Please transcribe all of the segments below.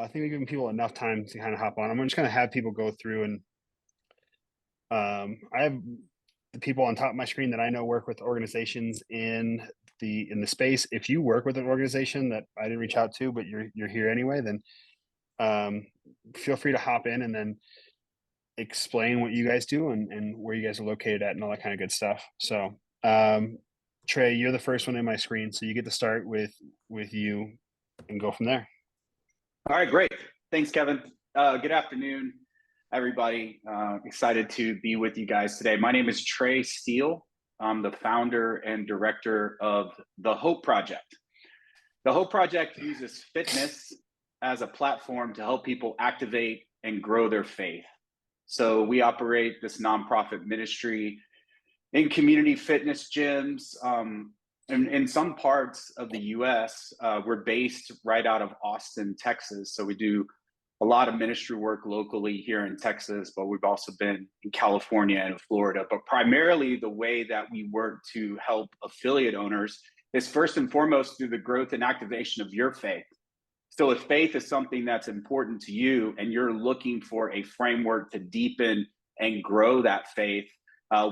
I think we've given people enough time to kind of hop on. I'm just going to have people go through and I have the people on top of my screen that I know work with organizations in the space. If you work with an organization that I didn't reach out to, but you're here anyway, then feel free to hop in and then explain what you guys do and where you guys are located at and all that kind of good stuff. So Trey, you're the first one in my screen, so you get to start with you and go from there. All right, great. Thanks, Kevin. Good afternoon, everybody. Excited to be with you guys today. My name is Trey Steele. I'm the founder and director of the Hope Project. The Hope Project uses fitness as a platform to help people activate and grow their faith. So we operate this nonprofit ministry in community fitness gyms. In some parts of the US, we're based right out of Austin, Texas. So we do a lot of ministry work locally here in Texas, but we've also been in California and Florida. But primarily the way that we work to help affiliate owners is first and foremost through the growth and activation of your faith. So if faith is something that's important to you and you're looking for a framework to deepen and grow that faith,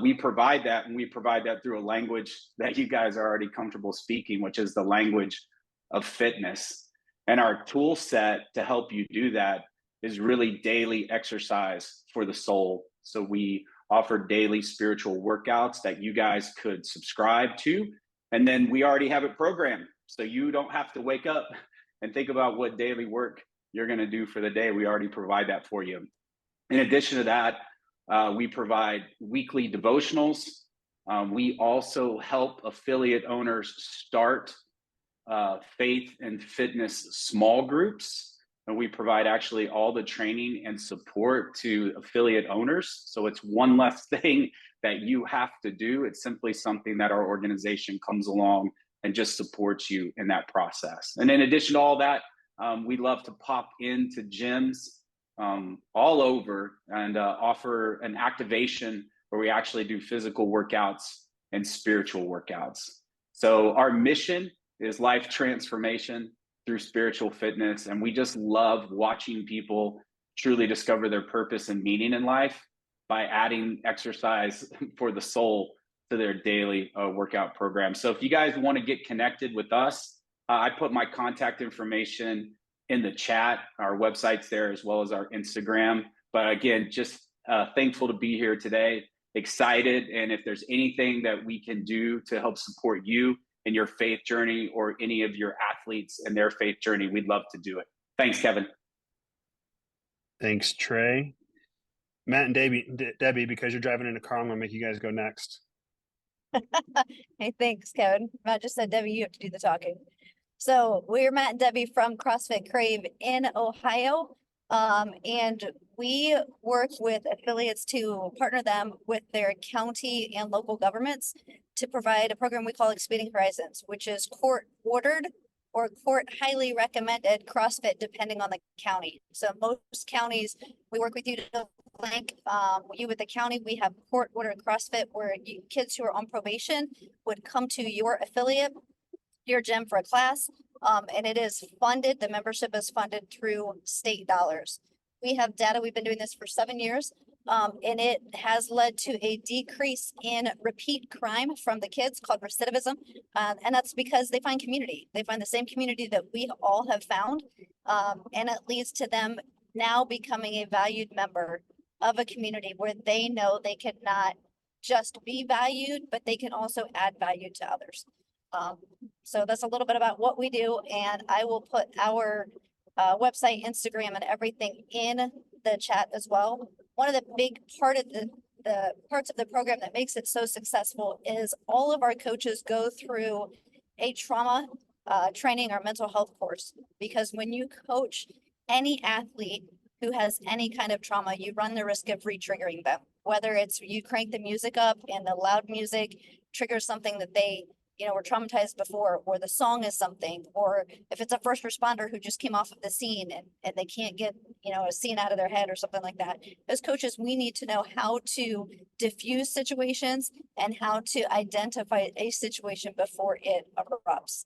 we provide that, and we provide that through a language that you guys are already comfortable speaking, which is the language of fitness. And our tool set to help you do that is really daily exercise for the soul. So we offer daily spiritual workouts that you guys could subscribe to. And then we already have it programmed. So you don't have to wake up and think about what daily work you're going to do for the day. We already provide that for you. In addition to that, we provide weekly devotionals. We also help affiliate owners start faith and fitness small groups. And we provide actually all the training and support to affiliate owners. So it's one less thing that you have to do. It's simply something that our organization comes along and just supports you in that process. And in addition to all that, we love to pop into gyms all over and offer an activation where we actually do physical workouts and spiritual workouts. So our mission is life transformation through spiritual fitness. And we just love watching people truly discover their purpose and meaning in life by adding exercise for the soul to their daily workout program. So if you guys want to get connected with us, I put my contact information in the chat. Our website's there as well as our Instagram. But again, just thankful to be here today, excited. And if there's anything that we can do to help support you in your faith journey or any of your athletes in their faith journey, we'd love to do it. Thanks, Kevin. Thanks, Trey. Matt and Debbie, because you're driving in a car, I'm going to make you guys go next. Hey, thanks, Kevin. Matt just said, Debbie, you have to do the talking. So we're Matt and Debbie from CrossFit Crave in Ohio. And we work with affiliates to partner them with their county and local governments to provide a program we call Expanding Horizons, which is court-ordered or court highly recommended CrossFit depending on the county. So most counties, we work with you to link you with the county. We have court-ordered CrossFit where kids who are on probation would come to your affiliate, your gym for a class, and it is funded. The membership is funded through state dollars. We have data. We've been doing this for 7 years, and it has led to a decrease in repeat crime from the kids called recidivism, and that's because they find community. They find the same community that we all have found, and it leads to them now becoming a valued member of a community where they know they can not just be valued, but they can also add value to others. So that's a little bit about what we do, and I will put our website, Instagram, and everything in the chat as well. One of the big parts of the program that makes it so successful is all of our coaches go through a trauma training or mental health course, because when you coach any athlete who has any kind of trauma, you run the risk of re-triggering them, whether it's you crank the music up and the loud music triggers something that they were traumatized before, or the song is something, or if it's a first responder who just came off of the scene and they can't get, a scene out of their head or something like that. As coaches, we need to know how to diffuse situations and how to identify a situation before it erupts.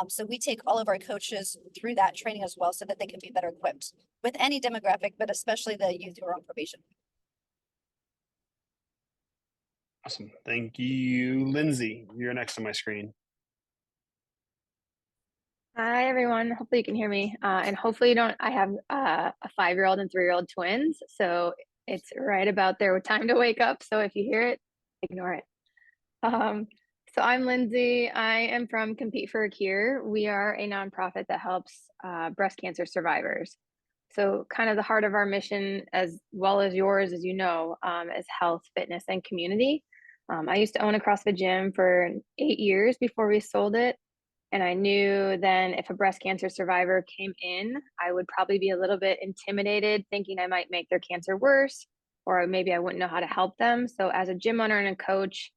So we take all of our coaches through that training as well so that they can be better equipped with any demographic, but especially the youth who are on probation. Awesome. Thank you, Lindsey. You're next on my screen. Hi, everyone. Hopefully you can hear me. And hopefully you don't, I have a 5-year-old and 3-year-old twins. So it's right about their time to wake up. So if you hear it, ignore it. So I'm Lindsey. I am from Compete for a Cure. We are a nonprofit that helps breast cancer survivors. So kind of the heart of our mission, as well as yours, as you know, is health, fitness, and community. I used to own a CrossFit gym for 8 years before we sold it. And I knew then if a breast cancer survivor came in, I would probably be a little bit intimidated, thinking I might make their cancer worse, or maybe I wouldn't know how to help them. So as a gym owner and a coach,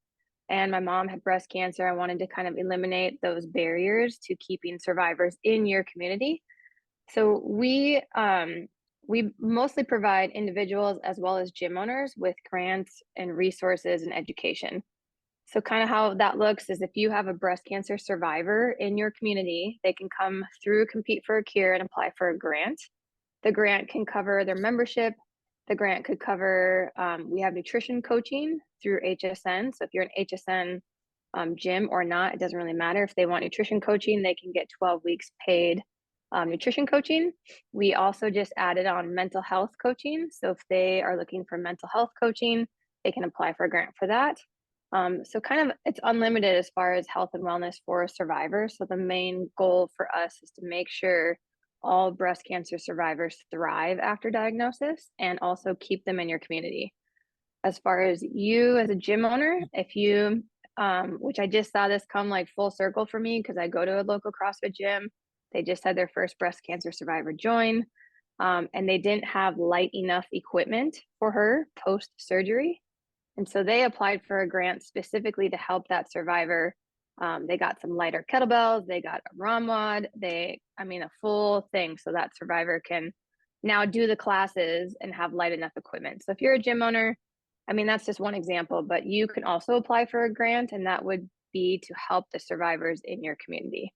and my mom had breast cancer, I wanted to kind of eliminate those barriers to keeping survivors in your community. So we mostly provide individuals as well as gym owners with grants and resources and education. So kind of how that looks is if you have a breast cancer survivor in your community, they can come through Compete for a Cure and apply for a grant. The grant can cover their membership. The grant could cover, we have nutrition coaching through HSN. So if you're an HSN gym or not, it doesn't really matter. If they want nutrition coaching, they can get 12 weeks paid nutrition coaching. We also just added on mental health coaching. So if they are looking for mental health coaching, they can apply for a grant for that. So kind of it's unlimited as far as health and wellness for survivors. So the main goal for us is to make sure all breast cancer survivors thrive after diagnosis and also keep them in your community. As far as you as a gym owner, if you, which I just saw this come like full circle for me because I go to a local CrossFit gym, they just had their first breast cancer survivor join, and they didn't have light enough equipment for her post-surgery. And so they applied for a grant specifically to help that survivor. They got some lighter kettlebells, they got a ROM WOD, a full thing so that survivor can now do the classes and have light enough equipment. So if you're a gym owner, that's just one example, but you can also apply for a grant, and that would be to help the survivors in your community.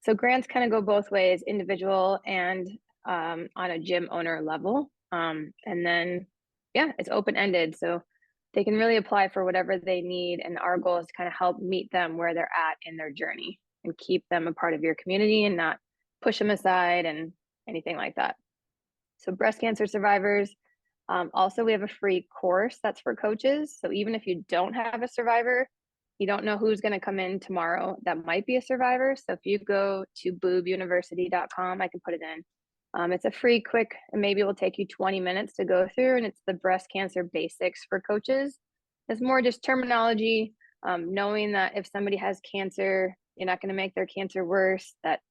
So grants kind of go both ways, individual and on a gym owner level. And then, yeah, it's open-ended. So they can really apply for whatever they need. And our goal is to kind of help meet them where they're at in their journey and keep them a part of your community and not push them aside and anything like that. So breast cancer survivors, also we have a free course that's for coaches. So even if you don't have a survivor, you don't know who's going to come in tomorrow that might be a survivor. So if you go to boobuniversity.com, I can put it in. It's a free, quick, and maybe it will take you 20 minutes to go through, and it's the breast cancer basics for coaches. It's more just terminology, knowing that if somebody has cancer, you're not going to make their cancer worse, that,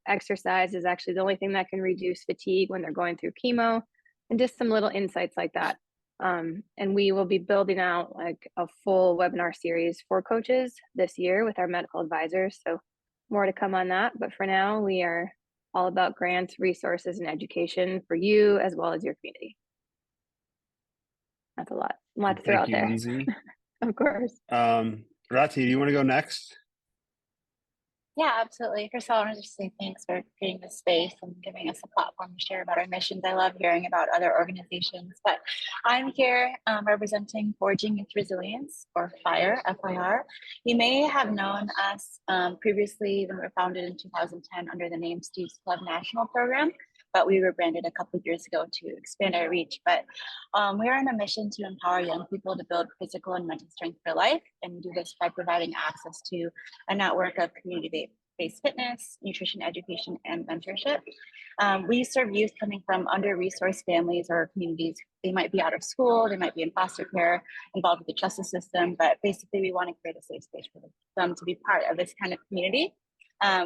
exercise is actually the only thing that can reduce fatigue when they're going through chemo, and just some little insights like that. And we will be building out like a full webinar series for coaches this year with our medical advisors. So more to come on that. But for now, we are all about grants, resources, and education for you as well as your community. That's a lot to throw out there. Lindsey. Of course. Ratih, do you want to go next? Yeah, absolutely. First of all, I want to just say thanks for creating this space and giving us a platform to share about our missions. I love hearing about other organizations, but I'm here representing Forging Youth Resilience, or FIRE, F-I-R. You may have known us previously when we were founded in 2010 under the name Steve's Club National Program, but we rebranded a couple of years ago to expand our reach. But we're on a mission to empower young people to build physical and mental strength for life, and we do this by providing access to a network of community-based fitness, nutrition education, and mentorship. We serve youth coming from under-resourced families or communities. They might be out of school, they might be in foster care, involved with the justice system, but basically we want to create a safe space for them to be part of this kind of community.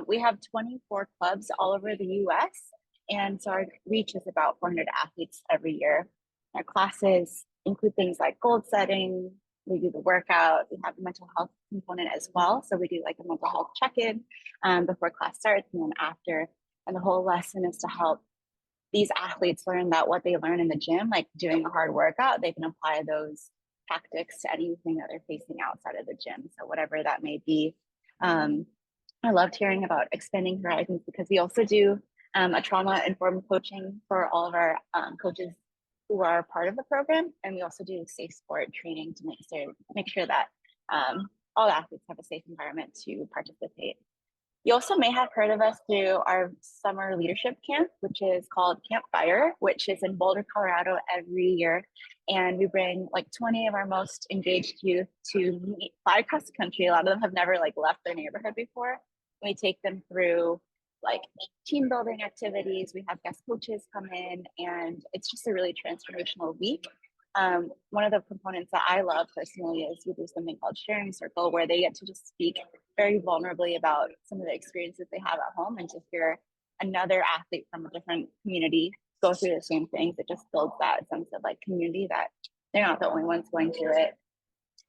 We have 24 clubs all over the US, and so our reach is about 400 athletes every year. Our classes include things like goal setting. We do the workout. We have a mental health component as well. So we do like a mental health check-in before class starts and then after. And the whole lesson is to help these athletes learn that what they learn in the gym, like doing a hard workout, they can apply those tactics to anything that they're facing outside of the gym. So whatever that may be. I loved hearing about expanding horizons because we also do a trauma-informed coaching for all of our coaches who are part of the program, and we also do SafeSport training to make sure that all athletes have a safe environment to participate. You also may have heard of us through our summer leadership camp, which is called Campfire, which is in Boulder, Colorado every year. And we bring like 20 of our most engaged youth to fly across the country. A lot of them have never like left their neighborhood before. We take them through like team building activities. We have guest coaches come in, and it's just a really transformational week. One of the components that I love personally is we do something called Sharing Circle, where they get to just speak very vulnerably about some of the experiences they have at home, and to hear another athlete from a different community go through the same things. It just builds that sense of like community, that they're not the only ones going through it.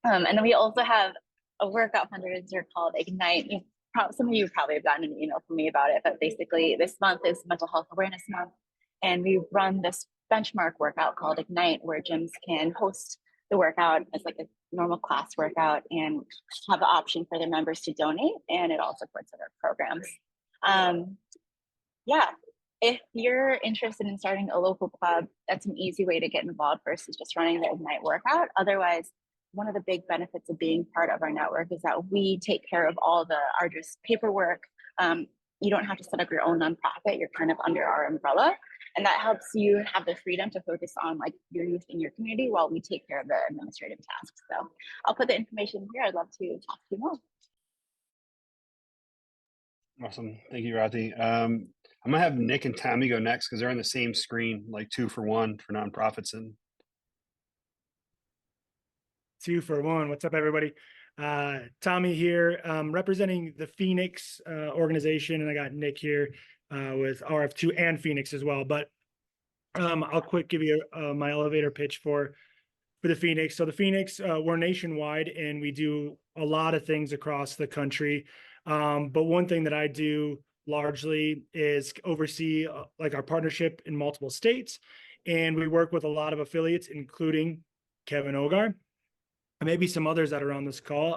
And then we also have a workout fundraiser called Ignite. Some of you probably have gotten an email from me about it, but basically this month is Mental Health Awareness Month, and we run this benchmark workout called Ignite, where gyms can host the workout as like a normal class workout and have the option for their members to donate, and it all supports other programs. Yeah, if you're interested in starting a local club, that's an easy way to get involved versus just running the Ignite workout. Otherwise, one of the big benefits of being part of our network is that we take care of all the arduous paperwork. You don't have to set up your own nonprofit. You're kind of under our umbrella. And that helps you have the freedom to focus on like your youth in your community while we take care of the administrative tasks. So I'll put the information here. I'd love to talk to you more. Awesome. Thank you, Ratih. I'm gonna have Nick and Tammy go next because they're on the same screen, like 2 for 1 for nonprofits. And 2 for 1. What's up, everybody? Tommy here, representing the Phoenix organization, and I got Nick here with RF2 and Phoenix as well. But I'll quick give you my elevator pitch for the Phoenix. So the Phoenix, we're nationwide, and we do a lot of things across the country. But one thing that I do largely is oversee like our partnership in multiple states, and we work with a lot of affiliates, including Kevin Ogar, and maybe some others that are on this call.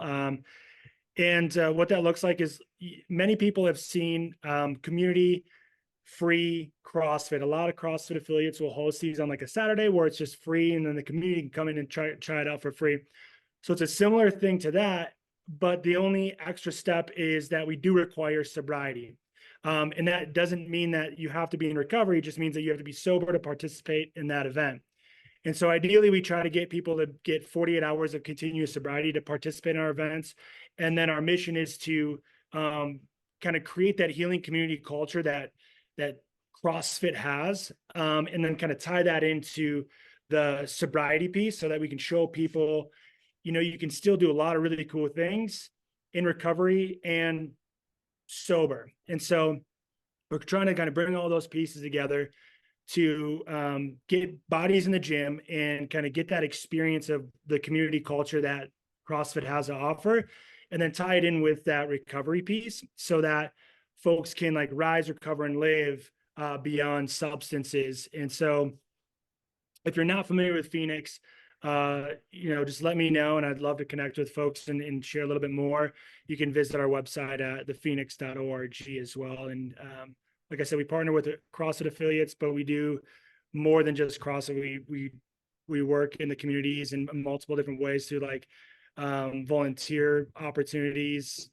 And what that looks like is many people have seen community free CrossFit. A lot of CrossFit affiliates will host these on like a Saturday where it's just free, and then the community can come in and try it out for free. So it's a similar thing to that, but the only extra step is that we do require sobriety. And that doesn't mean that you have to be in recovery. It just means that you have to be sober to participate in that event. And so ideally, we try to get people to get 48 hours of continuous sobriety to participate in our events. And then our mission is to kind of create that healing community culture that CrossFit has, and then kind of tie that into the sobriety piece so that we can show people, you know, you can still do a lot of really cool things in recovery and sober. And so we're trying to kind of bring all those pieces together to get bodies in the gym and kind of get that experience of the community culture that CrossFit has to offer, and then tie it in with that recovery piece so that folks can like rise, recover, and live beyond substances. And so if you're not familiar with Phoenix, you know, just let me know, and I'd love to connect with folks and share a little bit more. You can visit our website at thephoenix.org as well. And like I said, we partner with CrossFit affiliates, but we do more than just CrossFit. We work in the communities in multiple different ways through like volunteer opportunities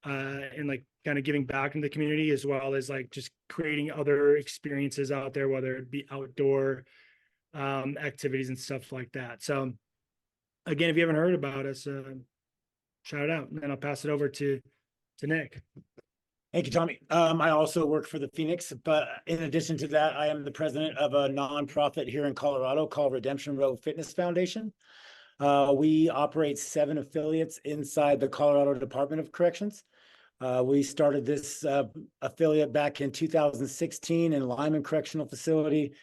and like kind of giving back into the community, as well as like just creating other experiences out there, whether it be outdoor activities and stuff like that. So again, if you haven't heard about us, shout it out, and then I'll pass it over to Nick. Thank you, Tommy. I also work for the Phoenix, but in addition to that, I am the president of a nonprofit here in Colorado called Redemption Road Fitness Foundation. We operate 7 affiliates inside the Colorado Department of Corrections. We started this affiliate back in 2016 in Lyman Correctional Facility.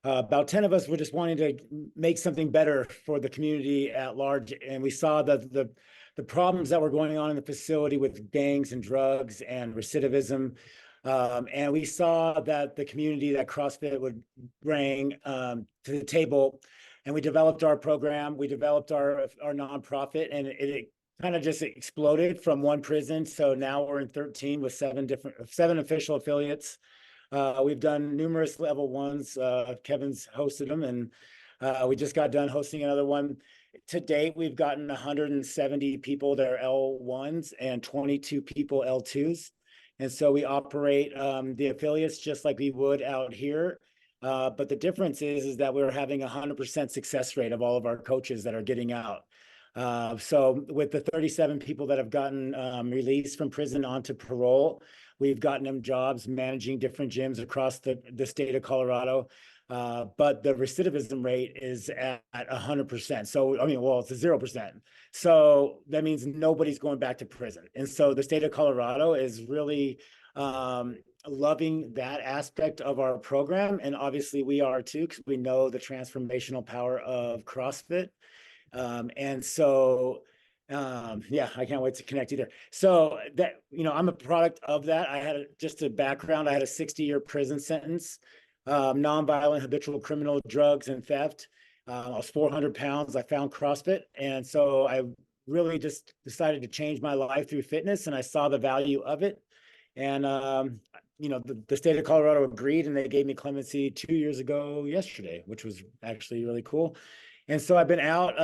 About 10 of us were just wanting to make something better for the community at large, and we saw that the problems that were going on in the facility with gangs and drugs and recidivism. And we saw that the community that CrossFit would bring to the table, and we developed our program, we developed our nonprofit, and it kind of just exploded from one prison. So now we're in 13 with seven official affiliates. We've done numerous level ones. Kevin's hosted them, and we just got done hosting another one. To date, we've gotten 170 people that are L1s and 22 people L2s. And so we operate the affiliates just like we would out here. But the difference is that we're having 100% success rate of all of our coaches that are getting out. So with the 37 people that have gotten released from prison onto parole, we've gotten them jobs managing different gyms across the state of Colorado. But the recidivism rate is at 100%. So, I mean, well, it's a 0%. So that means nobody's going back to prison. And so the state of Colorado is really loving that aspect of our program. And obviously we are too, because we know the transformational power of CrossFit. And so, yeah, I can't wait to connect you there. So that, I'm a product of that. I had just a background. I had a 60-year prison sentence, nonviolent habitual criminal, drugs and theft. I was 400 pounds. I found CrossFit. And so I really just decided to change my life through fitness, and I saw the value of it. And, the state of Colorado agreed, and they gave me clemency 2 years ago yesterday, which was actually really cool. And so I've been out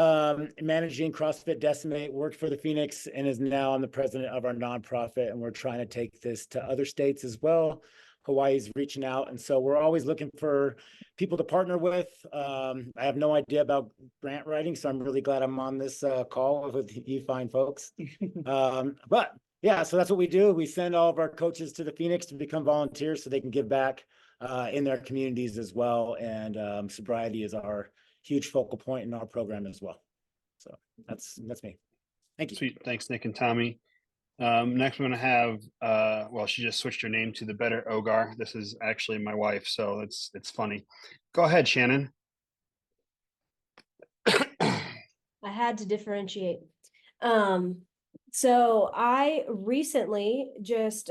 managing CrossFit Decimate, worked for the Phoenix, and I'm the president of our nonprofit, and we're trying to take this to other states as well. Hawaii's reaching out, and so we're always looking for people to partner with. I have no idea about grant writing, so I'm really glad I'm on this call with you fine folks. But yeah, so that's what we do. We send all of our coaches to the Phoenix to become volunteers so they can give back in their communities as well. And sobriety is our huge focal point in our program as well. So that's me. Thank you. Sweet. Thanks, Nick and Tommy. Next, I'm going to have, well, she just switched her name to the Better Ogar. This is actually my wife, so it's funny. Go ahead, Shannon. I had to differentiate. So I recently just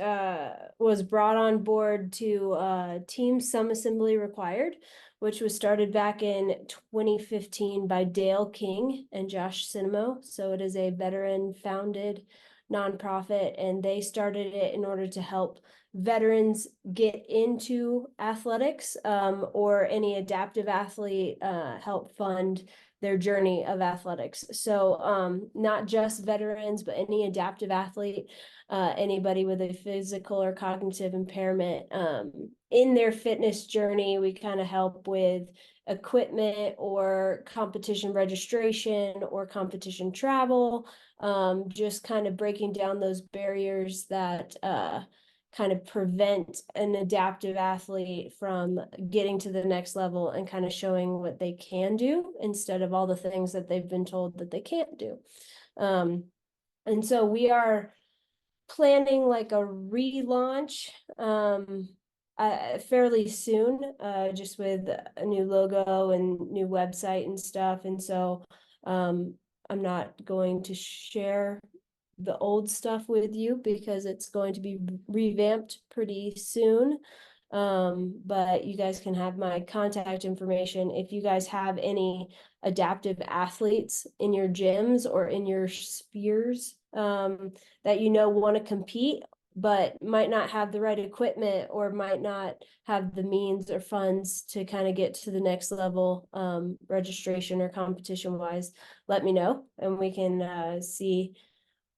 was brought on board to Team Some Assembly Required, which was started back in 2015 by Dale King and Josh Cinemo. So it is a veteran-founded nonprofit, and they started it in order to help veterans get into athletics or any adaptive athlete help fund their journey of athletics. So not just veterans, but any adaptive athlete, anybody with a physical or cognitive impairment in their fitness journey. We kind of help with equipment or competition registration or competition travel, just kind of breaking down those barriers that kind of prevent an adaptive athlete from getting to the next level and kind of showing what they can do instead of all the things that they've been told that they can't do. And so we are planning like a relaunch fairly soon, just with a new logo and new website and stuff. And so I'm not going to share the old stuff with you because it's going to be revamped pretty soon. But you guys can have my contact information if you guys have any adaptive athletes in your gyms or in your spheres that want to compete but might not have the right equipment or might not have the means or funds to kind of get to the next level registration or competition wise. Let me know and we can see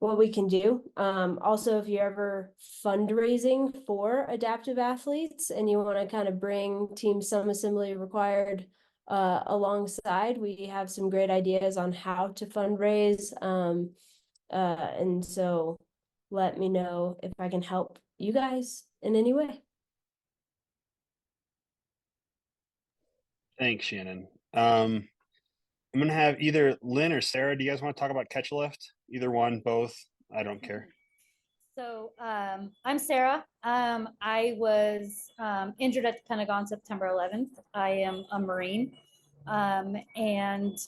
what we can do. Also, if you're ever fundraising for adaptive athletes and you want to kind of bring Team Some Assembly Required alongside, we have some great ideas on how to fundraise. And so let me know if I can help you guys in any way. Thanks, Shannon. I'm going to have either Lynn or Sarah. Do you guys want to talk about catch lift? Either one, both. I don't care. So I'm Sarah. I was injured at the Pentagon September 11th. I am a Marine. And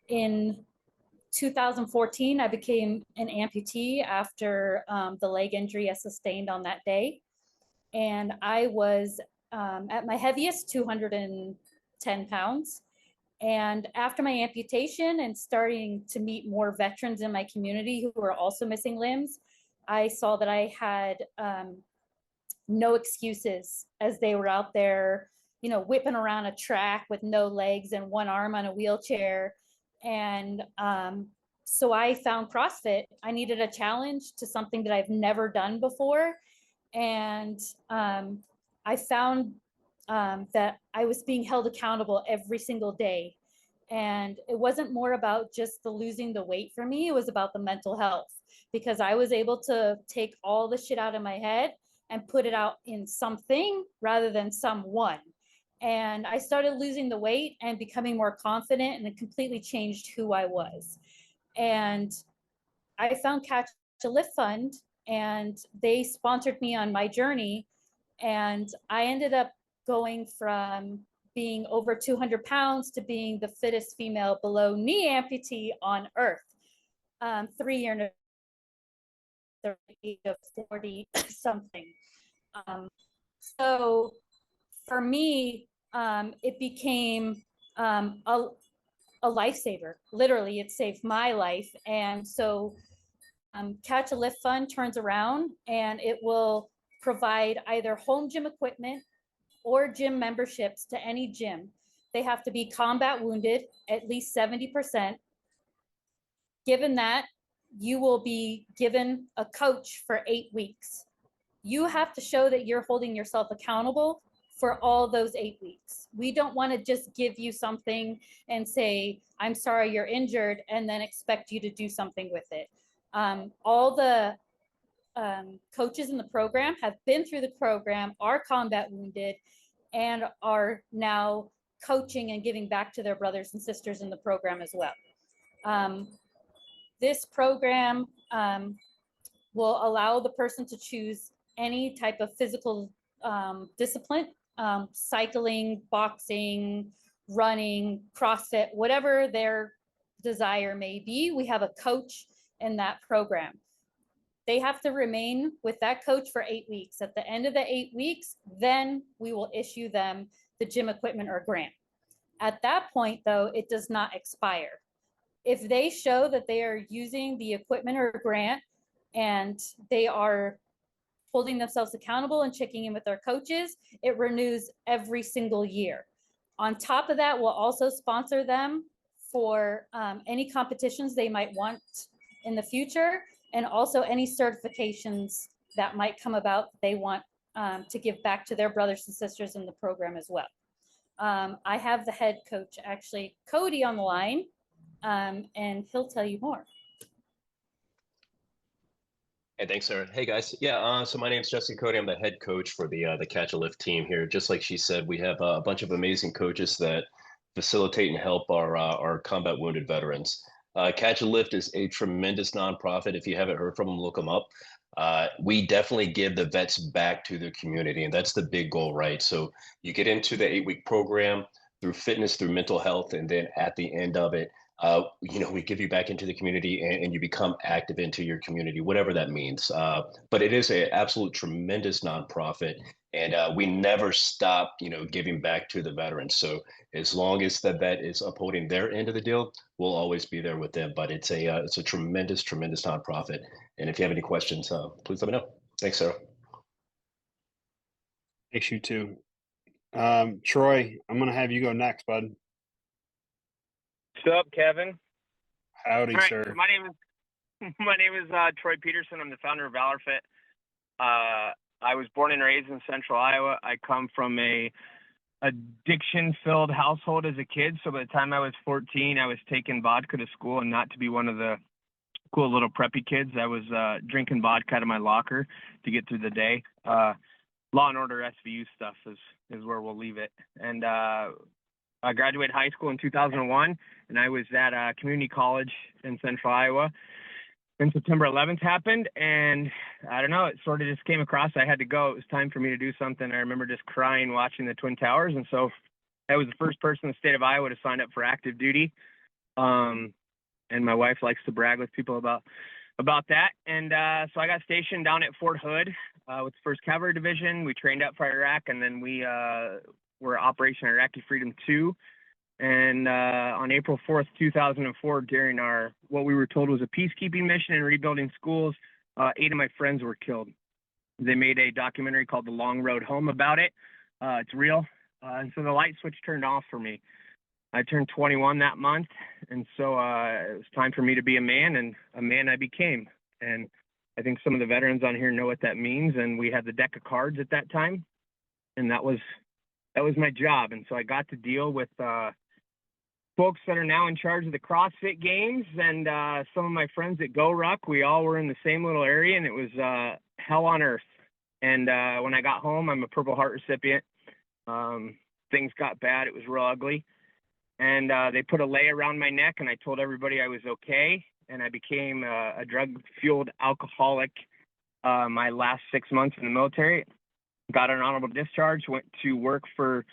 in 2014, I became an amputee after the leg injury I sustained on that day. And I was at my heaviest 210 pounds. And after my amputation and starting to meet more veterans in my community who were also missing limbs, I saw that I had no excuses as they were out there, you know, whipping around a track with no legs and one arm on a wheelchair. And so I found CrossFit. I needed a challenge to something that I've never done before. And I found that I was being held accountable every single day. And it wasn't more about just the losing the weight for me, it was about the mental health, because I was able to take all the shit out of my head and put it out in something rather than someone. And I started losing the weight and becoming more confident, and it completely changed who I was. And I found Catch a Lift Fund, and they sponsored me on my journey. And I ended up going from being over 200 pounds to being the fittest female below knee amputee on earth. 3 years the age of 40 something. So for me, it became a lifesaver. Literally, it saved my life. And so Catch a Lift Fund turns around and it will provide either home gym equipment or gym memberships to any gym. They have to be combat wounded, at least 70%. Given that, you will be given a coach for 8 weeks. You have to show that you're holding yourself accountable for all those 8 weeks. We don't want to just give you something and say, I'm sorry you're injured, and then expect you to do something with it. All the coaches in the program have been through the program, are combat wounded, and are now coaching and giving back to their brothers and sisters in the program as well. This program will allow the person to choose any type of physical discipline, cycling, boxing, running, CrossFit, whatever their desire may be. We have a coach in that program. They have to remain with that coach for 8 weeks. At the end of the 8 weeks, then we will issue them the gym equipment or grant. At that point, though, it does not expire. If they show that they are using the equipment or grant and they are holding themselves accountable and checking in with their coaches, it renews every single year. On top of that, we'll also sponsor them for any competitions they might want in the future, and also any certifications that might come about that they want to give back to their brothers and sisters in the program as well. I have the head coach, actually, Cody, on the line, and he'll tell you more. Hey, thanks, Sarah. Hey, guys. Yeah, so my name is Jesse Cody. I'm the head coach for the Catch a Lift team here. Just like she said, we have a bunch of amazing coaches that facilitate and help our combat wounded veterans. Catch a Lift is a tremendous nonprofit. If you haven't heard from them, look them up. We definitely give the vets back to their community, and that's the big goal, right? So you get into the 8-week program through fitness, through mental health, and then at the end of it, we give you back into the community and you become active into your community, whatever that means. But it is an absolute tremendous nonprofit, and we never stop, giving back to the veterans. So as long as the vet is upholding their end of the deal, we'll always be there with them. But it's a tremendous, tremendous nonprofit. And if you have any questions, please let me know. Thanks, Sarah. Thanks, you too. Troy, I'm going to have you go next, bud. What's up, Kevin? Howdy, All right, sir. so my name is Troy Peterson. I'm the founder of ValorFit. I was born and raised in Central Iowa. I come from a addiction-filled household as a kid. So by the time I was 14, I was taking vodka to school, and not to be one of the cool little preppy kids. I was drinking vodka out of my locker to get through the day. Law and Order SVU stuff is where we'll leave it. And I graduated high school in 2001, and I was at community college in Central Iowa. Then September 11th happened, and I don't know, it sort of just came across. I had to go. It was time for me to do something. I remember just crying watching the Twin Towers, and so I was the first person in the state of Iowa to sign up for active duty. And my wife likes to brag with people about that. And so I got stationed down at Fort Hood with the 1st Cavalry Division. We trained up for Iraq, and then we were Operation Iraqi Freedom 2. And on April 4th, 2004, during our what we were told was a peacekeeping mission in rebuilding schools, 8 of my friends were killed. They made a documentary called The Long Road Home about it. It's real. And so the light switch turned off for me. I turned 21 that month, and so it was time for me to be a man, and a man I became. And I think some of the veterans on here know what that means, and we had the deck of cards at that time, and that was my job. And so I got to deal with folks that are now in charge of the CrossFit Games, and some of my friends at Go Ruck. We all were in the same little area, and it was hell on earth. And when I got home, I'm a Purple Heart recipient. Things got bad. It was real ugly. And they put a lei around my neck, and I told everybody I was okay. And I became a drug-fueled alcoholic my last 6 months in the military. Got an honorable discharge, went to work for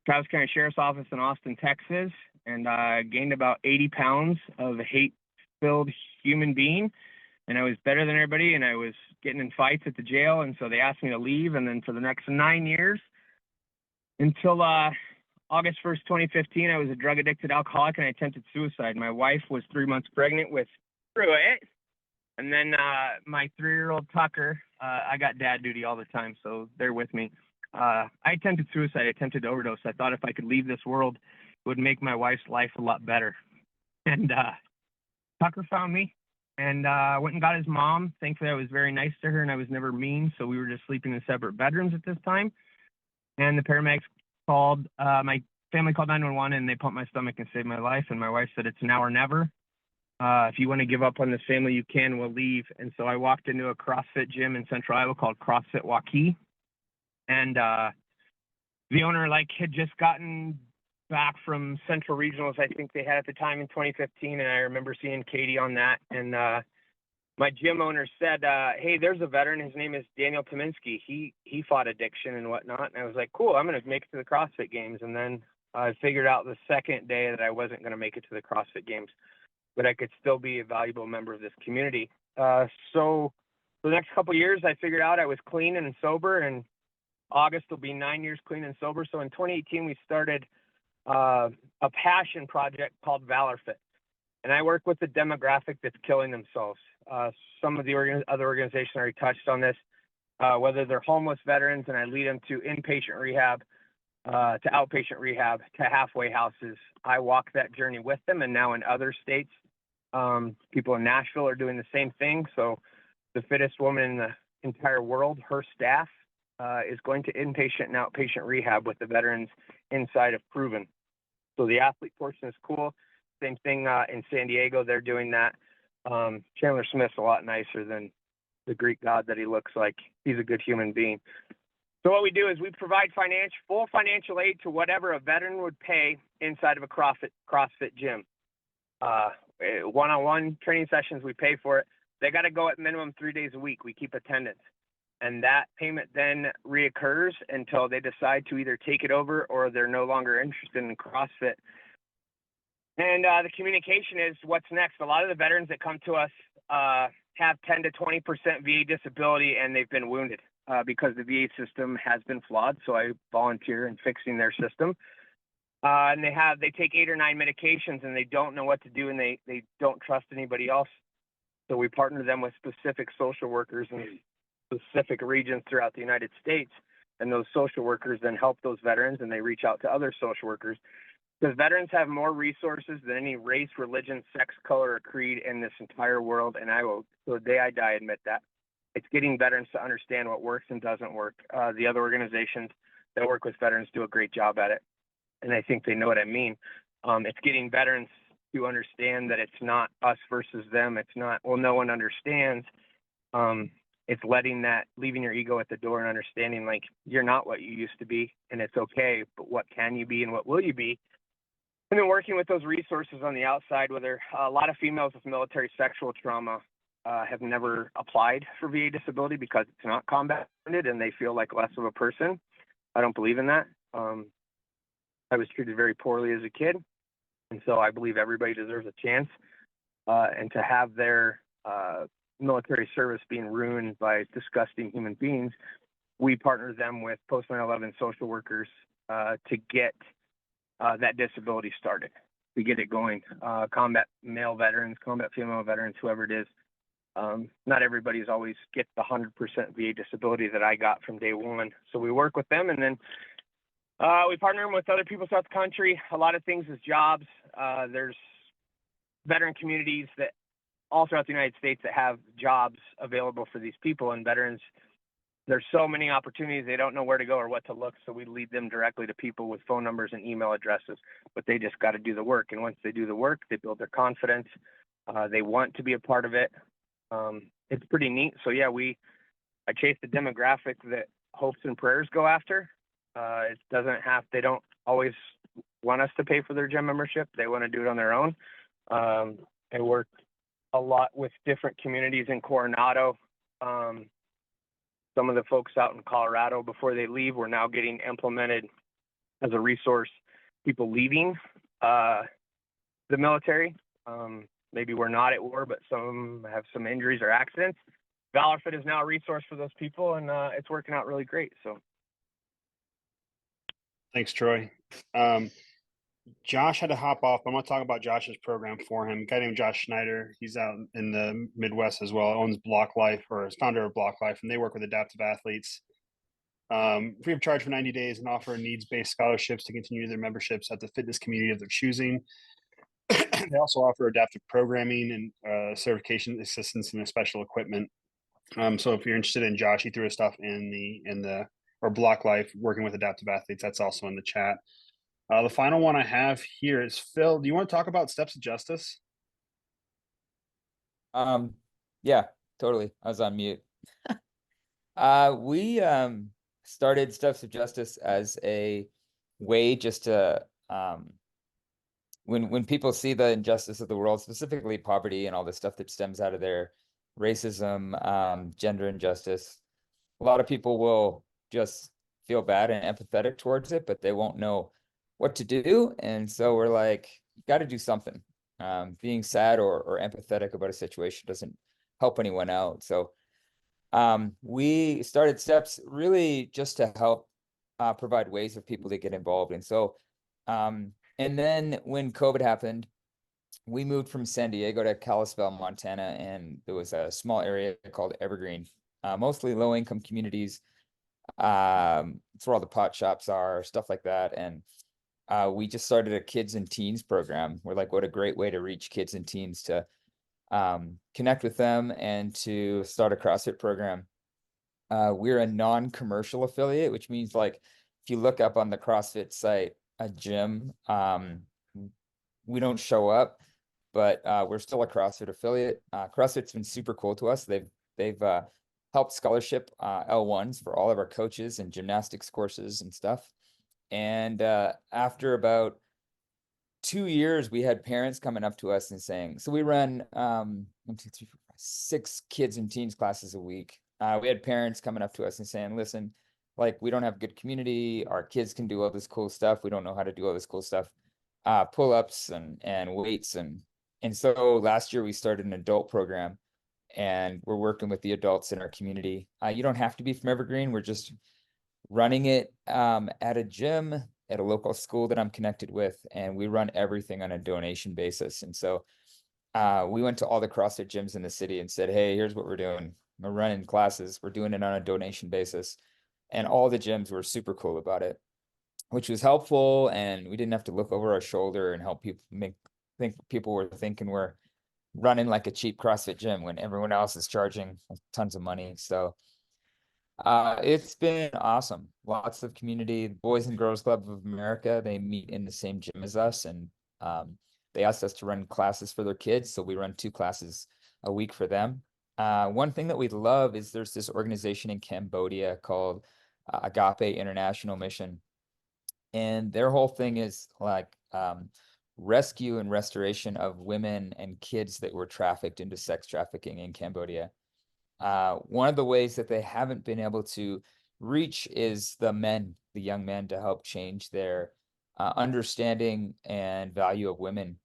Travis County Sheriff's Office in Austin, Texas, and gained about 80 pounds of a hate-filled human being. And I was better than everybody, and I was getting in fights at the jail, and so they asked me to leave. And then for the next 9 years, until August 1st, 2015, I was a drug-addicted alcoholic, and I attempted suicide. My wife was 3 months pregnant with Pruitt, and then my 3-year-old Tucker, I got dad duty all the time, so they're with me. I attempted suicide. I attempted to overdose. I thought if I could leave this world, it would make my wife's life a lot better. And Tucker found me and went and got his mom. Thankfully, I was very nice to her, and I was never mean, so we were just sleeping in separate bedrooms at this time. And the paramedics called, my family called 911, and they pumped my stomach and saved my life. And my wife said, it's now or never. If you want to give up on this family, you can. We'll leave. And so I walked into a CrossFit gym in Central Iowa called CrossFit Waukee. And the owner had just gotten back from Central Regionals, I think they had at the time in 2015. And I remember seeing Katie on that. And my gym owner said, hey, there's a veteran. His name is Daniel Tominski. He fought addiction and whatnot. And I was like, cool, I'm going to make it to the CrossFit Games. And then I figured out the second day that I wasn't going to make it to the CrossFit Games, but I could still be a valuable member of this community. So for the next couple of years, I figured out I was clean and sober, and August will be 9 years clean and sober. So in 2018, we started a passion project called ValorFit. And I work with the demographic that's killing themselves. Some of the other organizations already touched on this, whether they're homeless veterans, and I lead them to inpatient rehab, to outpatient rehab, to halfway houses. I walk that journey with them, and now in other states, people in Nashville are doing the same thing. So the fittest woman in the entire world, her staff, is going to inpatient and outpatient rehab with the veterans inside of Proven. So the athlete portion is cool. Same thing in San Diego, they're doing that. Chandler Smith's a lot nicer than the Greek god that he looks like. He's a good human being. So what we do is we provide full financial aid to whatever a veteran would pay inside of a CrossFit gym. One-on-one training sessions, we pay for it. They got to go at minimum 3 days a week. We keep attendance. And that payment then reoccurs until they decide to either take it over or they're no longer interested in CrossFit. And the communication is what's next. A lot of the veterans that come to us have 10 to 20% VA disability, and they've been wounded because the VA system has been flawed. So I volunteer in fixing their system. And they take 8 or 9 medications, and they don't know what to do, and they don't trust anybody else. So we partner them with specific social workers in specific regions throughout the United States. And those social workers then help those veterans, and they reach out to other social workers. Because veterans have more resources than any race, religion, sex, color, or creed in this entire world. And I will, till the day I die, admit that. It's getting veterans to understand what works and doesn't work. The other organizations that work with veterans do a great job at it. And I think they know what I mean. It's getting veterans to understand that it's not us versus them. It's not, well, no one understands. It's leaving your ego at the door and understanding, like, you're not what you used to be, and it's okay, but what can you be and what will you be? And then working with those resources on the outside, whether a lot of females with military sexual trauma have never applied for VA disability because it's not combat funded and they feel like less of a person. I don't believe in that. I was treated very poorly as a kid, and so I believe everybody deserves a chance. And to have their military service being ruined by disgusting human beings, we partner them with post 9/11 social workers to get that disability started. We get it going. Combat male veterans, combat female veterans, whoever it is. Not everybody's always get the 100% VA disability that I got from day one. So we work with them, and then we partner with other people throughout the country. A lot of things is jobs. There's veteran communities that all throughout the United States that have jobs available for these people, and veterans, there's so many opportunities. They don't know where to go or what to look. So we lead them directly to people with phone numbers and email addresses, but they just got to do the work. And once they do the work, they build their confidence. They want to be a part of it. It's pretty neat. So yeah, I chase the demographic that hopes and prayers go after. It doesn't have, they don't always want us to pay for their gym membership. They want to do it on their own. I work a lot with different communities in Coronado. Some of the folks out in Colorado, before they leave, we're now getting implemented as a resource. People leaving the military. Maybe we're not at war, but some have some injuries or accidents. ValorFit is now a resource for those people, and it's working out really great. So, thanks, Troy. Josh had to hop off. I'm going to talk about Josh's program for him. A guy named Josh Schneider. He's out in the Midwest as well. Owns Block Life, or is founder of Block Life, and they work with adaptive athletes. Free of charge for 90 days and offer needs-based scholarships to continue their memberships at the fitness community of their choosing. They also offer adaptive programming and certification assistance and special equipment. So if you're interested in Josh, he threw his stuff or Block Life, working with adaptive athletes. That's also in the chat. The final one I have here is Phil. Do you want to talk about Steps of Justice? Yeah, totally. I was on mute. We started Steps of Justice as a way just to when people see the injustice of the world, specifically poverty and all the stuff that stems out of there, racism, gender injustice, a lot of people will just feel bad and empathetic towards it, but they won't know what to do. And so we're like, you got to do something. Being sad or empathetic about a situation doesn't help anyone out. So we started Steps really just to help provide ways for people to get involved. And so, and then when COVID happened, we moved from San Diego to Kalispell, Montana, and there was a small area called Evergreen, mostly low-income communities. It's where all the pot shops are, stuff like that. And we just started a kids and teens program. We're like, what a great way to reach kids and teens to connect with them and to start a CrossFit program. We're a non-commercial affiliate, which means like if you look up on the CrossFit site, a gym, we don't show up, but we're still a CrossFit affiliate. CrossFit's been super cool to us. They've helped scholarship L1s for all of our coaches and gymnastics courses and stuff. And after about 2 years, we had parents coming up to us and saying, so we run 1, 2, 3, 4, 5, 6 kids and teens classes a week. We had parents coming up to us and saying, listen, like, we don't have good community. Our kids can do all this cool stuff. We don't know how to do all this cool stuff. Pull-ups and weights. And so last year we started an adult program, and we're working with the adults in our community. You don't have to be from Evergreen. We're just running it at a gym at a local school that I'm connected with, and we run everything on a donation basis. And so we went to all the CrossFit gyms in the city and said, hey, here's what we're doing. We're running classes. We're doing it on a donation basis. And all the gyms were super cool about it, which was helpful. And we didn't have to look over our shoulder and help people think people were thinking we're running like a cheap CrossFit gym when everyone else is charging tons of money. So it's been awesome. Lots of community. Boys and Girls Club of America, they meet in the same gym as us, and they asked us to run classes for their kids, so we run 2 classes a week for them. One thing that we love is there's this organization in Cambodia called Agape International Mission, and their whole thing is like rescue and restoration of women and kids that were trafficked into sex trafficking in Cambodia. One of the ways that they haven't been able to reach is the young men, to help change their understanding and value of women.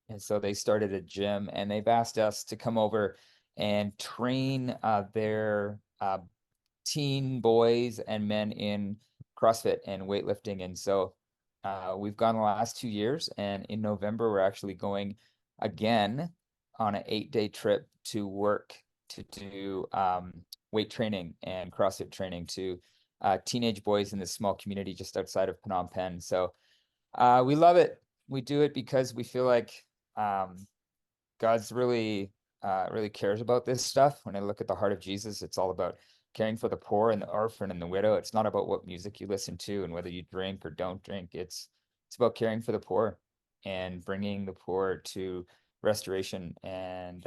And so they started a gym, and they've asked us to come over and train their teen boys and men in CrossFit and weightlifting. And so We've gone the last 2 years, and in November, we're actually going again on an 8-day trip to work to do weight training and CrossFit training to teenage boys in this small community just outside of Phnom Penh. So we love it. We do it because we feel like God's really cares about this stuff. When I look at the heart of Jesus, it's all about caring for the poor and the orphan and the widow. It's not about what music you listen to and whether you drink or don't drink. It's about caring for the poor and bringing the poor to restoration and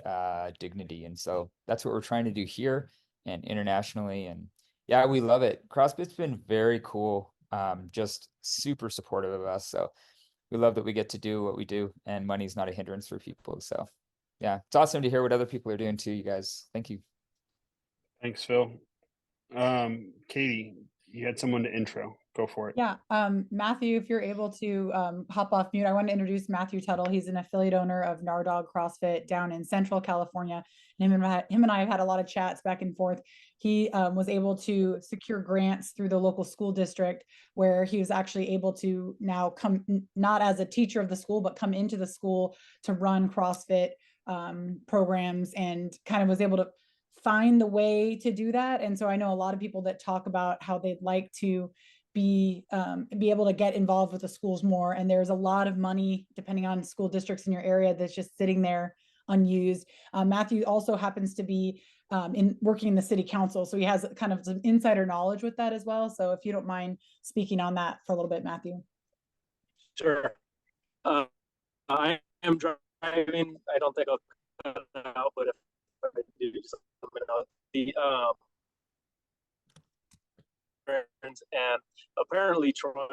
dignity. And so that's what we're trying to do here and internationally. And yeah, we love it. CrossFit's been very cool. Just super supportive of us. So we love that we get to do what we do, and money's not a hindrance for people. So yeah, it's awesome to hear what other people are doing too, you guys. Thank you. Thanks, Phil. Katie, you had someone to intro. Go for it. Yeah, Matthew, if you're able to hop off mute, I want to introduce Matthew Tuttle. He's an affiliate owner of Nardog CrossFit down in Central California. And him and I have had a lot of chats back and forth. He was able to secure grants through the local school district, where he was actually able to now come, not as a teacher of the school, but come into the school to run CrossFit programs, and kind of was able to find the way to do that. And so I know a lot of people that talk about how they'd like to be able to get involved with the schools more. And there's a lot of money, depending on school districts in your area, that's just sitting there unused. Matthew also happens to be working in the city council. So he has kind of some insider knowledge with that as well. So if you don't mind speaking on that for a little bit, Matthew. Sure. I am driving. I don't think I'll cut it out, but if I do something else, and apparently, Troy,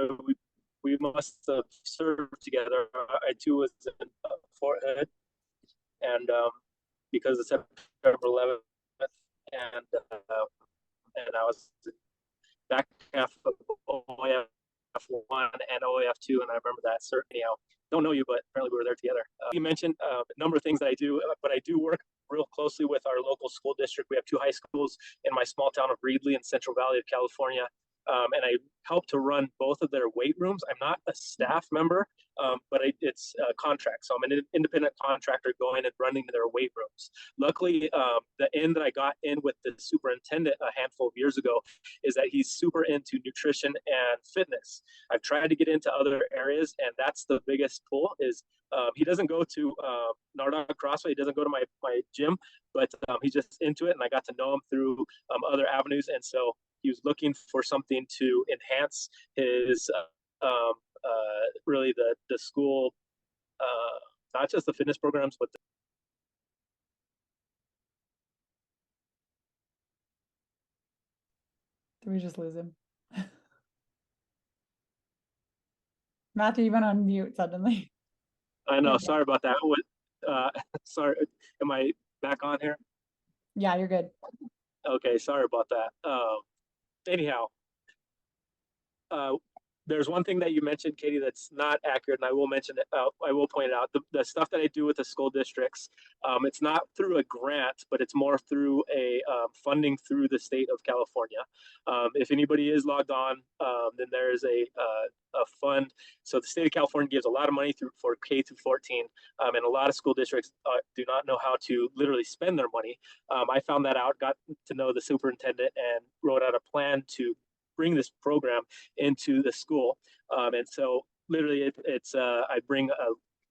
we must have served together. I too was in Fort Hood, and because it's September 11th, and I was back half of OAF 1 and OAF 2, and I remember that. Certainly, don't know you, but apparently we were there together. You mentioned a number of things that I do, but I do work real closely with our local school district. We have 2 high schools in my small town of Reedley in Central Valley of California. And I help to run both of their weight rooms. I'm not a staff member, but it's a contract. So I'm an independent contractor going and running their weight rooms. Luckily, the end that I got in with the superintendent a handful of years ago is that he's super into nutrition and fitness. I've tried to get into other areas, and that's the biggest pull is he doesn't go to Nardog CrossFit. He doesn't go to my gym, but he's just into it, and I got to know him through other avenues. And so he was looking for something to enhance his really the school, not just the fitness programs, but Did we just lose him? Matthew, you went on mute suddenly. I know. Sorry about that. Sorry. Am I back on here? Yeah, you're good. Okay. Sorry about that. Anyhow, there's one thing that you mentioned, Katie, that's not accurate, and I will mention it. I will point it out. The stuff that I do with the school districts, it's not through a grant, but it's more through a funding through the state of California. If anybody is logged on, then there is a fund. So the state of California gives a lot of money for K through 14, and a lot of school districts do not know how to literally spend their money. I found that out, got to know the superintendent, and wrote out a plan to bring this program into the school. And so literally it's I bring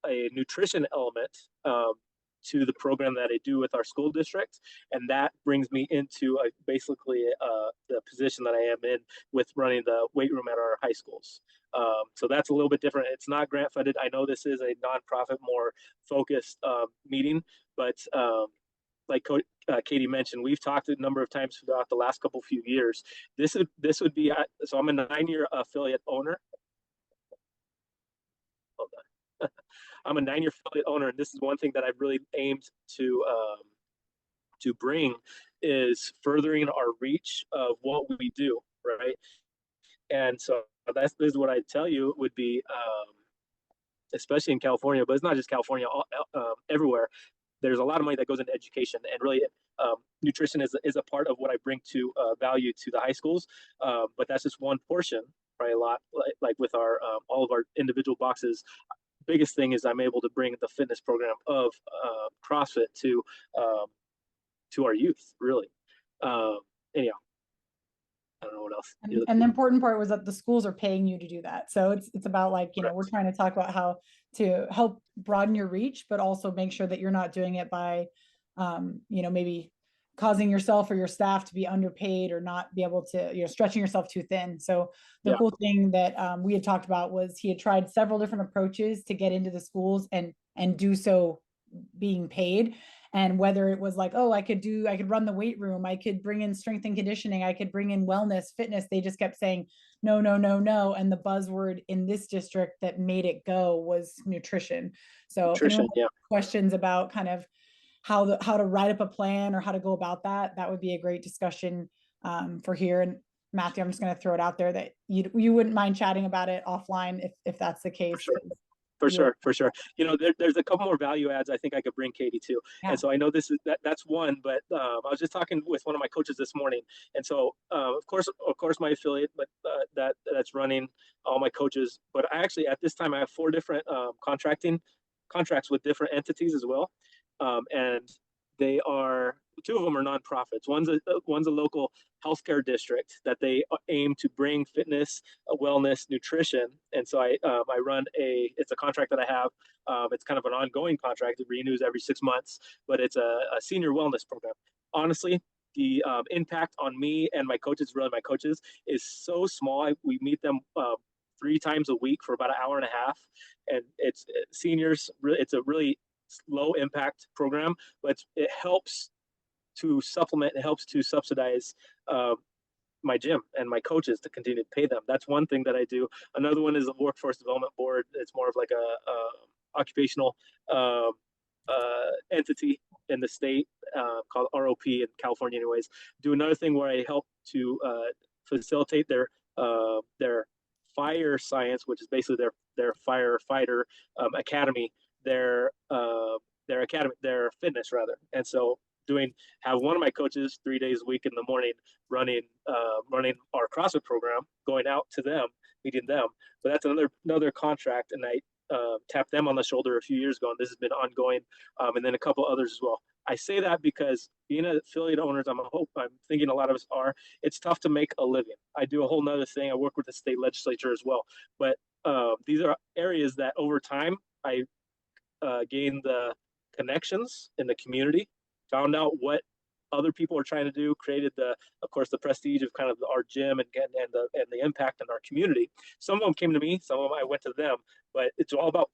a nutrition element to the program that I do with our school district. And that brings me into basically the position that I am in with running the weight room at our high schools. So that's a little bit different. It's not grant funded. I know this is a nonprofit, more focused meeting, but like Katie mentioned, we've talked a number of times throughout the last few years. This would be, so I'm a 9-year affiliate owner. Hold on. I'm a 9-year affiliate owner, and this is one thing that I've really aimed to bring is furthering our reach of what we do, right? And so this is what I tell you would be, especially in California, but it's not just California, everywhere. There's a lot of money that goes into education, and really nutrition is a part of what I bring to value to the high schools. But that's just one portion. probably a lot, like with our all of our individual boxes. Biggest thing is I'm able to bring the fitness program of CrossFit to our youth, really. Anyhow, I don't know what else. And the important part was that the schools are paying you to do that. So it's about like, you know, we're trying to talk about how to help broaden your reach, but also make sure that you're not doing it by, you know, maybe causing yourself or your staff to be underpaid or not be able to, you know, stretching yourself too thin. So the cool thing that we had talked about was he had tried several different approaches to get into the schools and do so being paid. And whether it was like, oh, I could run the weight room, I could bring in strength and conditioning, I could bring in wellness, fitness, they just kept saying, no, no, no, no. And the buzzword in this district that made it go was nutrition. So if anyone has questions about kind of how to write up a plan or how to go about that, that would be a great discussion for here. And Matthew, I'm just going to throw it out there that you wouldn't mind chatting about it offline if that's the case. For sure. You know, there's a couple more value adds I think I could bring Katie to. Yeah. And so I know that's one, but I was just talking with one of my coaches this morning. And so of course my affiliate, but that's running all my coaches. But I actually at this time I have 4 different contracts with different entities as well. And they are 2 of them are nonprofits. One's a local healthcare district that they aim to bring fitness, wellness, nutrition. And so I run it's a contract that I have. It's kind of an ongoing contract. It renews every 6 months, but it's a senior wellness program. Honestly, the impact on me and my coaches, is so small. We meet them 3 times a week for about an hour and a half. And it's seniors. It's a really low impact program, but it helps to supplement, it helps to subsidize my gym and my coaches to continue to pay them. That's one thing that I do. Another one is a workforce development board. It's more of like a occupational entity in the state called ROP in California anyways. Do another thing where I help to facilitate their fire science, which is basically their firefighter academy, their fitness rather. And so have one of my coaches 3 days a week in the morning running our CrossFit program, going out to them, meeting them. But that's another contract, and I tapped them on the shoulder a few years ago, and this has been ongoing, and then a couple others as well. I say that because being an affiliate owners, I'm thinking a lot of us are, it's tough to make a living. I do a whole nother thing. I work with the state legislature as well. But these are areas that over time I gained the connections in the community, found out what other people are trying to do, created of course, the prestige of kind of our gym and the impact in our community. Some of them came to me, some of them I went to them, but it's all about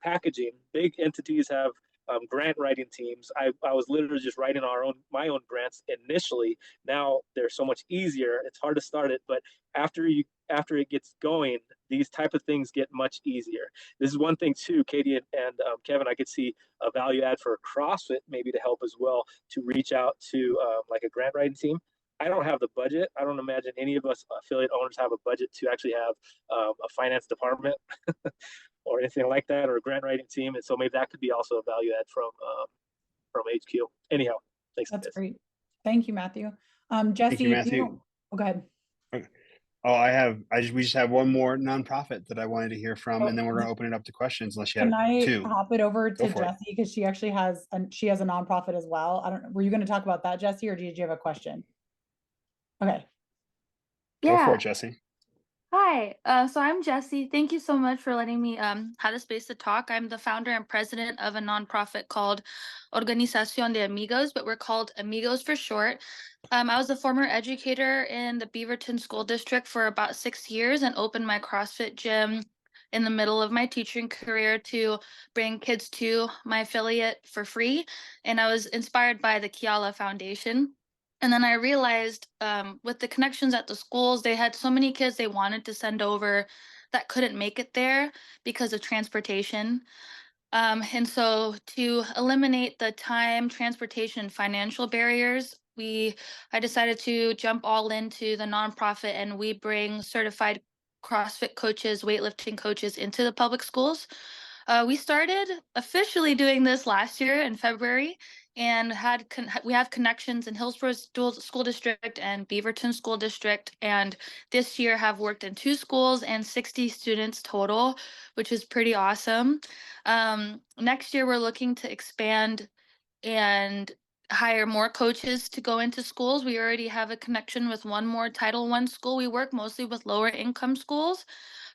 packaging. Big entities have grant writing teams. I was literally just writing my own grants initially. Now they're so much easier. It's hard to start it, but after it gets going, these type of things get much easier. This is one thing too, Katie and Kevin, I could see a value add for CrossFit maybe to help as well, to reach out to like a grant writing team. I don't have the budget. I don't imagine any of us affiliate owners have a budget to actually have a finance department or anything like that, or a grant writing team. And so maybe that could be also a value add from HQ. Anyhow, thanks. That's great. Thank you, Matthew. Jesse, thank you, Matthew. Go ahead. Oh, we just have one more nonprofit that I wanted to hear from, and then we're going to open it up to questions unless you have 2. Can I hop it over to Jesse, because she actually has a nonprofit as well. I don't know. Were you going to talk about that, Jesse, or did you have a question? Okay. Go for it, Jesse. Hi, so I'm Jessie. Thank you so much for letting me have a space to talk. I'm the founder and president of a nonprofit called Organización de Amigos, but we're called Amigos for short. I was a former educator in the Beaverton School District for about 6 years and opened my CrossFit gym in the middle of my teaching career to bring kids to my affiliate for free. And I was inspired by the Kiala Foundation. And then I realized with the connections at the schools, they had so many kids they wanted to send over that couldn't make it there because of transportation. And so to eliminate the time, transportation, financial barriers, I decided to jump all into the nonprofit, and we bring certified CrossFit coaches, weightlifting coaches into the public schools. We started officially doing this last year in February, and we have connections in Hillsborough School District and Beaverton School District, and this year have worked in 2 schools and 60 students total, which is pretty awesome. Next year, we're looking to expand and hire more coaches to go into schools. We already have a connection with one more Title I school. We work mostly with lower income schools.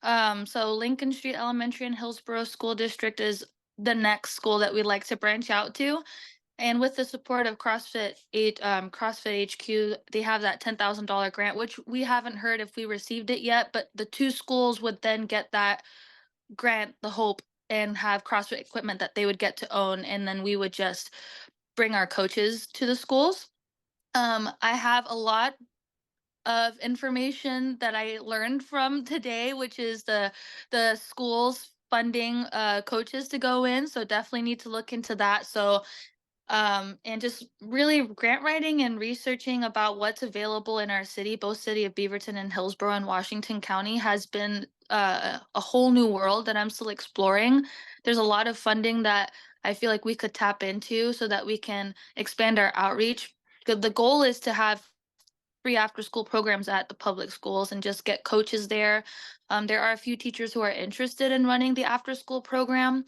So Lincoln Street Elementary and Hillsborough School District is the next school that we'd like to branch out to. And with the support of CrossFit HQ, they have that $10,000 grant, which we haven't heard if we received it yet, but the 2 schools would then get that grant, the hope, and have CrossFit equipment that they would get to own. And then we would just bring our coaches to the schools. I have a lot of information that I learned from today, which is the schools funding coaches to go in. So definitely need to look into that. So and just really grant writing and researching about what's available in our city, both city of Beaverton and Hillsborough and Washington County, has been a whole new world that I'm still exploring. There's a lot of funding that I feel like we could tap into so that we can expand our outreach. The goal is to have free after school programs at the public schools and just get coaches there. There are a few teachers who are interested in running the after school program.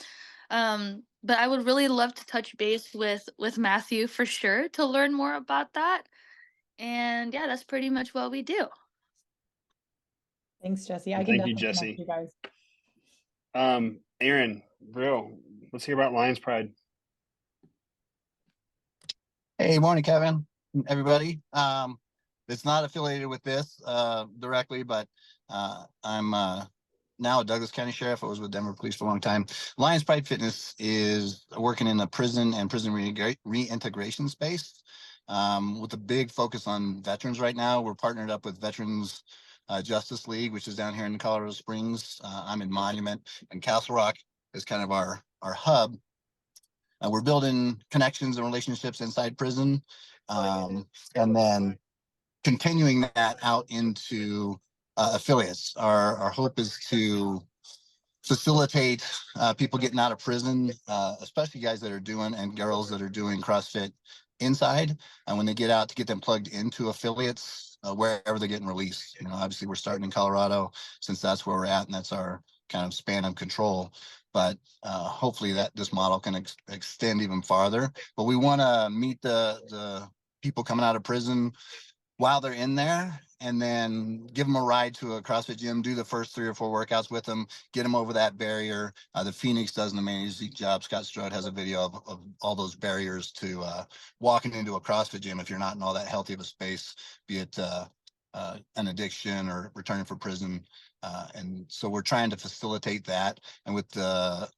But I would really love to touch base with Matthew for sure to learn more about that. And yeah, that's pretty much what we do. Thanks, Jesse. I can Thank you, definitely connect Jesse. you guys. Aaron, Brill, let's hear about Lions Pride. Hey, morning, Kevin, everybody. It's not affiliated with this directly, but I'm now a Douglas County Sheriff. I was with Denver Police for a long time. Lions Pride Fitness is working in the prison and prison reintegration space with a big focus on veterans right now. We're partnered up with Veterans Justice League, which is down here in Colorado Springs. I'm in Monument, and Castle Rock is kind of our hub. We're building connections and relationships inside prison, and then continuing that out into affiliates. Our hope is to facilitate people getting out of prison, especially guys that are doing and girls that are doing CrossFit inside, and when they get out, to get them plugged into affiliates wherever they're getting released. You know, obviously we're starting in Colorado since that's where we're at, and that's our kind of span of control. But hopefully that this model can extend even farther. But we want to meet the people coming out of prison while they're in there, and then give them a ride to a CrossFit gym, do the first 3 or 4 workouts with them, get them over that barrier. The Phoenix does an amazing job. Scott Strode has a video of all those barriers to walking into a CrossFit gym if you're not in all that healthy of a space, be it an addiction or returning from prison. And so we're trying to facilitate that. And with the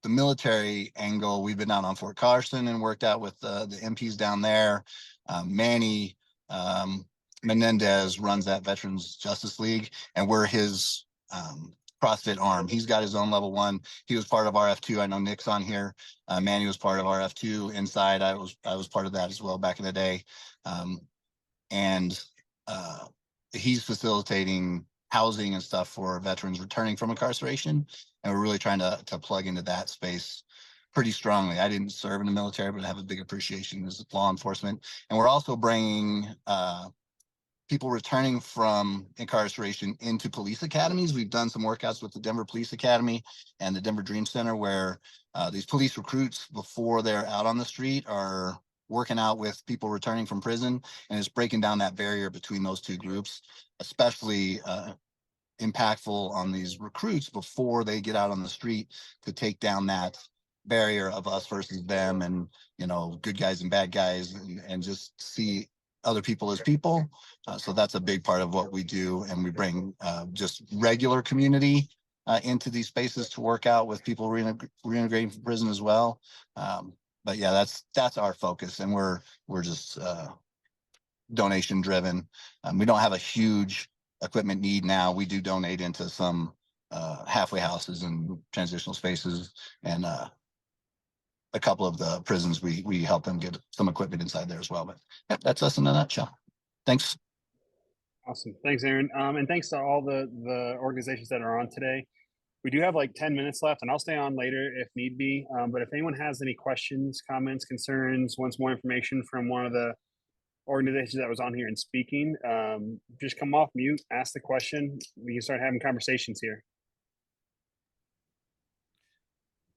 military angle, we've been down on Fort Carson and worked out with the MPs down there. Manny Menendez runs that Veterans Justice League, and we're his CrossFit arm. He's got his own level 1. He was part of RF2. I know Nick's on here. Manny was part of RF2 inside. I was part of that as well back in the day. And he's facilitating housing and stuff for veterans returning from incarceration, and we're really trying to plug into that space pretty strongly. I didn't serve in the military, but I have a big appreciation as law enforcement. And we're also bringing people returning from incarceration into police academies. We've done some workouts with the Denver Police Academy and the Denver Dream Center, where these police recruits, before they're out on the street, are working out with people returning from prison, and it's breaking down that barrier between those 2 groups, especially impactful on these recruits before they get out on the street, to take down that barrier of us versus them, and, you know, good guys and bad guys, and just see other people as people. So that's a big part of what we do. And we bring just regular community into these spaces to work out with people reintegrating from prison as well. But yeah, that's our focus, and we're just donation driven. We don't have a huge equipment need now. We do donate into some halfway houses and transitional spaces, and a couple of the prisons we help them get some equipment inside there as well. But yeah, that's us in a nutshell. Thanks. Awesome. Thanks, Aaron. And thanks to all the organizations that are on today. We do have like 10 minutes left, and I'll stay on later if need be. But if anyone has any questions, comments, concerns, wants more information from one of the organizations that was on here and speaking, just come off mute, ask the question. We can start having conversations here.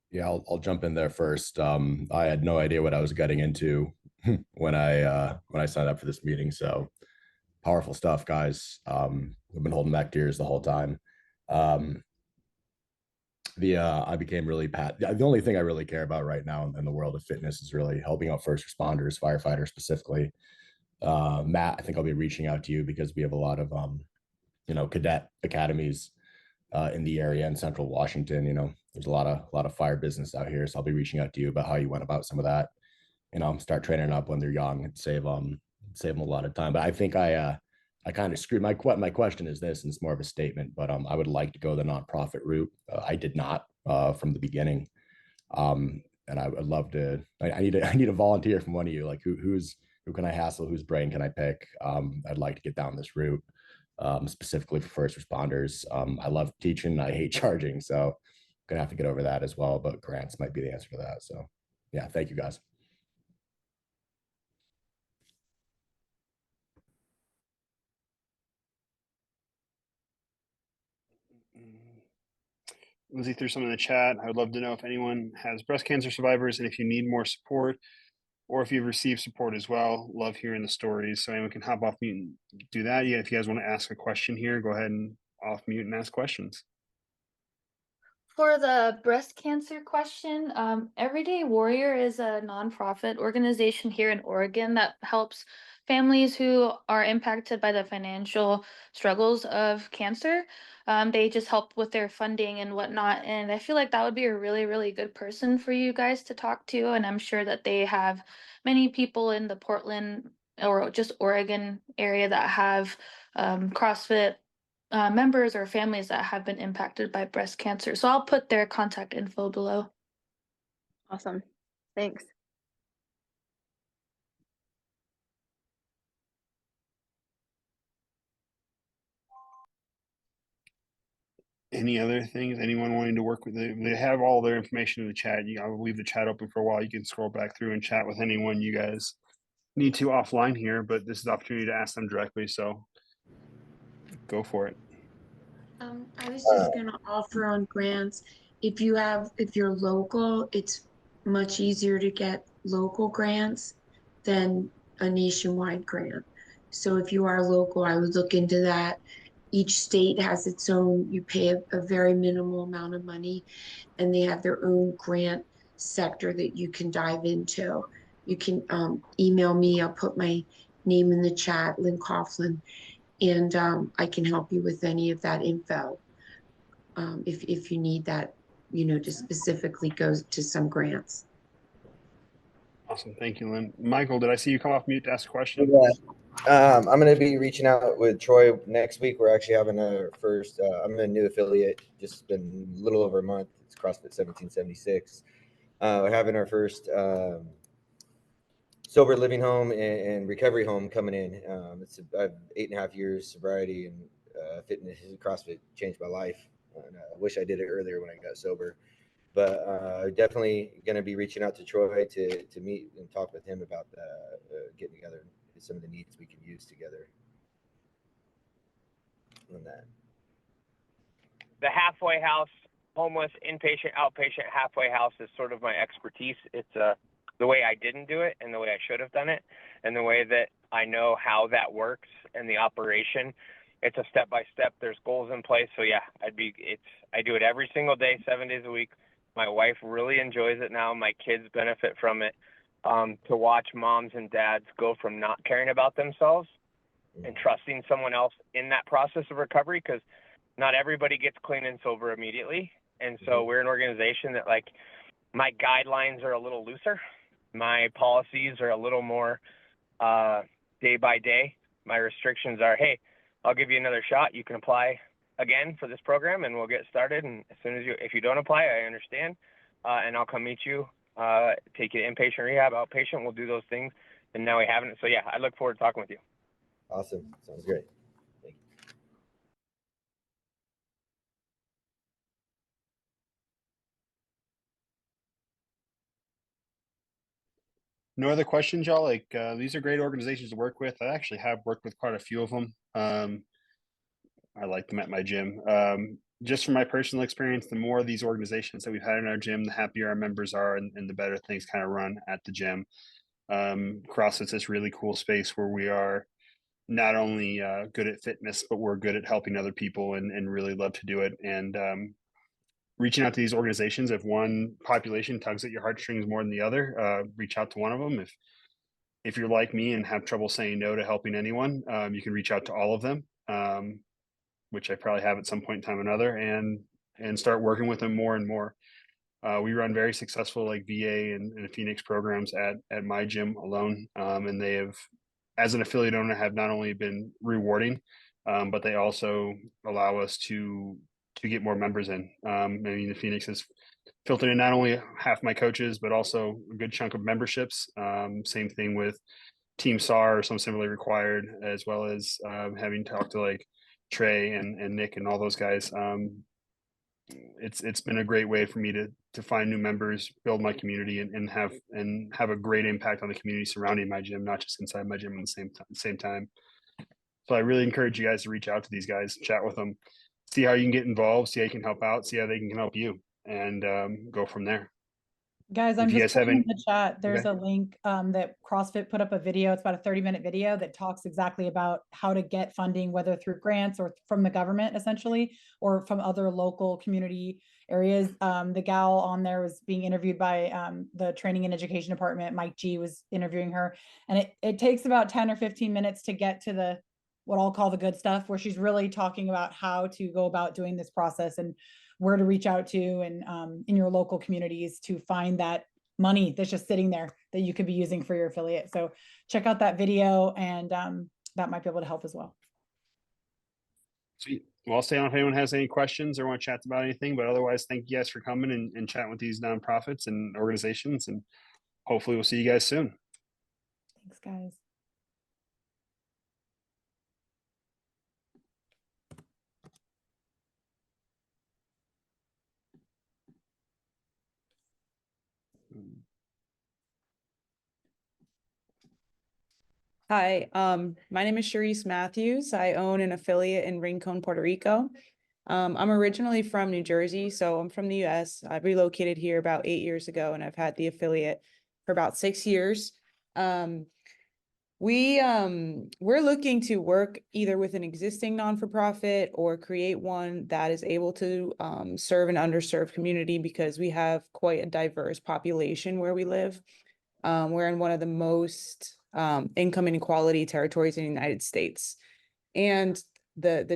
Yeah, I'll jump in there first. I had no idea what I was getting into when I signed up for this meeting. So powerful stuff, guys. I've been holding back tears the whole time. I became really the only thing I really care about right now in the world of fitness is really helping out first responders, firefighters specifically. Matt, I think I'll be reaching out to you because we have a lot of cadet academies in the area in Central Washington. There's a lot of fire business out here, so I'll be reaching out to you about how you went about some of that. Start training up when they're young and save them a lot of time. But I think I kind of screwed my question is this, and it's more of a statement, but I would like to go the nonprofit route. I did not from the beginning, and I would love to. I need a volunteer from one of you. Like who can I hassle? Whose brain can I pick? I'd like to get down this route, specifically for first responders. I love teaching. I hate charging, so I'm gonna have to get over that as well. But grants might be the answer to that. So, yeah, thank you guys. Lindsey threw some in the chat. I would love to know if anyone has breast cancer survivors and if you need more support or if you've received support as well. Love hearing the stories. So anyone can hop off mute and do that. Yeah, if you guys want to ask a question here, go ahead and off mute and ask questions. For the breast cancer question, Everyday Warrior is a nonprofit organization here in Oregon that helps families who are impacted by the financial struggles of cancer. They just help with their funding and whatnot. And I feel like that would be a really, really good person for you guys to talk to. And I'm sure that they have many people in the Portland or just Oregon area that have CrossFit members or families that have been impacted by breast cancer. So I'll put their contact info below. Awesome. Thanks. Any other things? Anyone wanting to work with it? They have all their information in the chat. I'll leave the chat open for a while. You can scroll back through and chat with anyone you guys need to offline here, but this is the opportunity to ask them directly. So go for it. I was just gonna offer on grants. If you're local, it's much easier to get local grants than a nationwide grant. So if you are local, I would look into that. Each state has its own, you pay a very minimal amount of money, and they have their own grant sector that you can dive into. You can email me, I'll put my name in the chat, Lynn Coughlin, and I can help you with any of that info if you need that, to specifically go to some grants. Awesome. Thank you, Lynn. Michael, did I see you come off mute to ask a question? Yeah. I'm going to be reaching out with Troy next week. We're actually having our first, I'm a new affiliate, just been a little over a month. It's CrossFit 1776. We're having our first sober living home and recovery home coming in. I have 8.5 years sobriety, and fitness, CrossFit changed my life. And I wish I did it earlier when I got sober. But definitely going to be reaching out to Troy to meet and talk with him about getting together. Some of the needs we can use together on that. The halfway house, homeless, inpatient, outpatient halfway house is sort of my expertise. It's the way I didn't do it and the way I should have done it and the way that I know how that works and the operation. It's a step by step. There's goals in place. So yeah, I do it every single day, 7 days a week. My wife really enjoys it now. My kids benefit from it. To watch moms and dads go from not caring about themselves and trusting someone else in that process of recovery, because not everybody gets clean and sober immediately. And so we're an organization that, like, my guidelines are a little looser. My policies are a little more day by day. My restrictions are, hey, I'll give you another shot. You can apply again for this program and we'll get started. And as soon as if you don't apply, I understand. And I'll come meet you. Take you to inpatient rehab, outpatient, we'll do those things. And now we haven't. So yeah, I look forward to talking with you. Awesome. Sounds great. no other questions, y'all. Like these are great organizations to work with. I actually have worked with quite a few of them. I like them at my gym. Just from my personal experience, the more of these organizations that we've had in our gym, the happier our members are, and the better things kind of run at the gym. CrossFit's this really cool space where we are not only good at fitness, but we're good at helping other people and really love to do it. And reaching out to these organizations, if one population tugs at your heartstrings more than the other, reach out to one of them. If you're like me and have trouble saying no to helping anyone, you can reach out to all of them, which I probably have at some point in time or another, and start working with them more and more. We run very successful like VA and Phoenix programs at my gym alone, and they have, as an affiliate owner, have not only been rewarding, but they also allow us to get more members in. I mean, the Phoenix has filtered in not only half my coaches, but also a good chunk of memberships. Same thing with Team SAR or some similarly required, as well as having talked to like Trey and Nick and all those guys. It's been a great way for me to find new members, build my community, and have a great impact on the community surrounding my gym, not just inside my gym at the same time. So I really encourage you guys to reach out to these guys, chat with them, see how you can get involved, see how you can help out, see how they can help you, and go from there. Guys, If I'm you just guys have putting in any- the chat. There's Okay. a link that CrossFit put up a video. It's about a 30-minute video that talks exactly about how to get funding, whether through grants or from the government, essentially, or from other local community areas. The gal on there was being interviewed by the training and education department. Mike G was interviewing her, and it takes about 10 or 15 minutes to get to the what I'll call the good stuff, where she's really talking about how to go about doing this process and where to reach out to and in your local communities to find that money that's just sitting there that you could be using for your affiliate. So check out that video, and that might be able to help as well. Sweet. Well, I'll stay on if anyone has any questions or want to chat about anything, but otherwise, thank you guys for coming and chatting with these nonprofits and organizations, and hopefully we'll see you guys soon. Thanks, guys. Hi, my name is Sharice Matthews. I own an affiliate in Rincon, Puerto Rico. I'm originally from New Jersey, so I'm from the US. I relocated here about 8 years ago, and I've had the affiliate for about 6 years. We're looking to work either with an existing non-for-profit or create one that is able to serve an underserved community, because we have quite a diverse population where we live. We're in one of the most income inequality territories in the United States. And the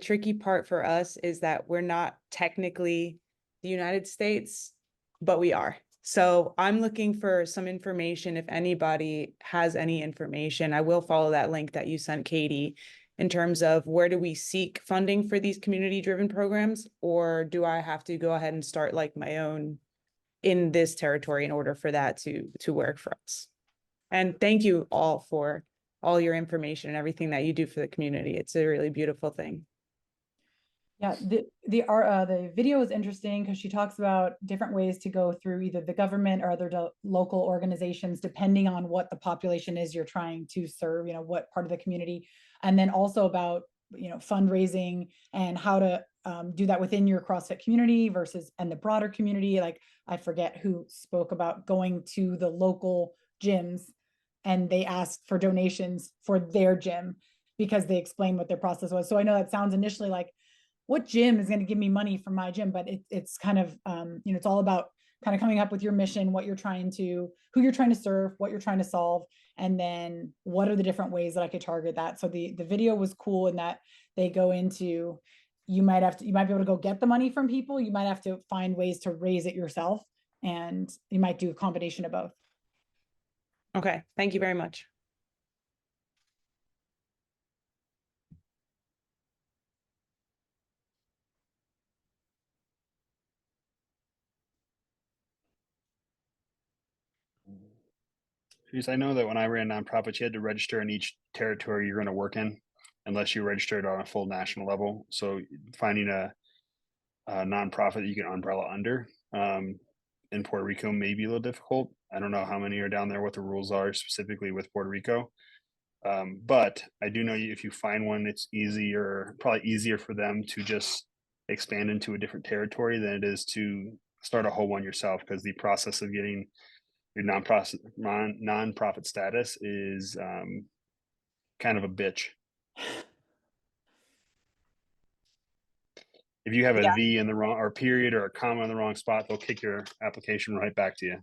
tricky part for us is that we're not technically the United States, but we are. So I'm looking for some information. If anybody has any information, I will follow that link that you sent, Katie, in terms of where do we seek funding for these community-driven programs, or do I have to go ahead and start like my own in this territory in order for that to work for us? And thank you all for all your information and everything that you do for the community. It's a really beautiful thing. Yeah, the video is interesting because she talks about different ways to go through either the government or other local organizations, depending on what the population is you're trying to serve, what part of the community, and then also about, fundraising and how to do that within your CrossFit community versus and the broader community. Like, I forget who spoke about going to the local gyms and they asked for donations for their gym because they explained what their process was. So I know that sounds initially like, what gym is going to give me money from my gym? But it's kind of, it's all about kind of coming up with your mission, what you're trying to, who you're trying to serve, what you're trying to solve, and then what are the different ways that I could target that. So the video was cool in that they go into, you might be able to go get the money from people. You might have to find ways to raise it yourself, and you might do a combination of both. Okay, thank you very much. Because I know that when I ran nonprofits, you had to register in each territory you're going to work in, unless you registered on a full national level. So finding a nonprofit that you can umbrella under in Puerto Rico may be a little difficult. I don't know how many are down there, what the rules are specifically with Puerto Rico. But I do know if you find one, it's probably easier for them to just expand into a different territory than it is to start a whole one yourself, because the process of getting your nonprofit status is kind of a bitch. If you have a V in the wrong, or period, or a comma in the wrong spot, they'll kick your application right back to you.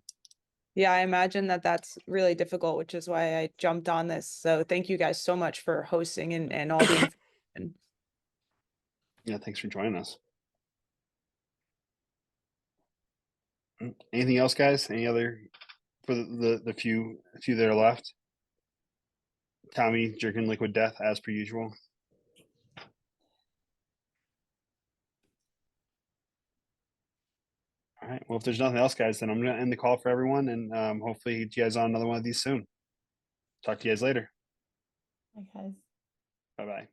Yeah, I imagine that that's really difficult, which is why I jumped on this. So thank you guys so much for hosting and all the information. Yeah, thanks for joining us. Anything else, guys? Any other for the few that are left? Tommy drinking liquid death as per usual. All right. Well, if there's nothing else, guys, then I'm going to end the call for everyone, and hopefully get you guys on another one of these soon. Talk to you guys later. Bye, guys. Bye-bye.